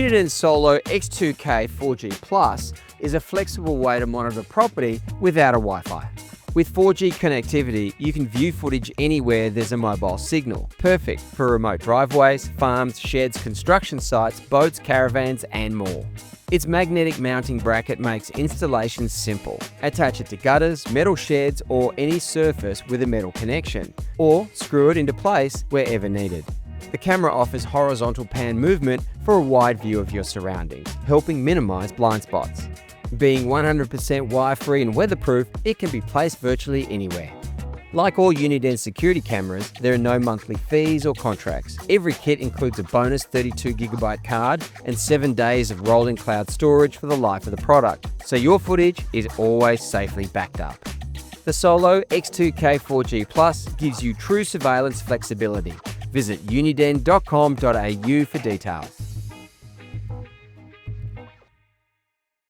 Uniden Solo X2K 4G Plus is a flexible way to monitor property without a Wi-Fi. With 4G connectivity, you can view footage anywhere there's a mobile signal. Perfect for remote driveways, farms, sheds, construction sites, boats, caravans, and more. Its magnetic mounting bracket makes installation simple. Attach it to gutters, metal sheds, or any surface with a metal connection, or screw it into place wherever needed. The camera offers horizontal pan movement for a wide view of your surroundings, helping minimize blind spots. Being 100% wire-free and weatherproof, it can be placed virtually anywhere. Like all Uniden security cameras, there are no monthly fees or contracts. Every kit includes a bonus 32GB card and 7 days of rolling cloud storage for the life of the product, so your footage is always safely backed up. The Solo X2K 4G Plus gives you true surveillance flexibility. Visit uniden.com.au for details.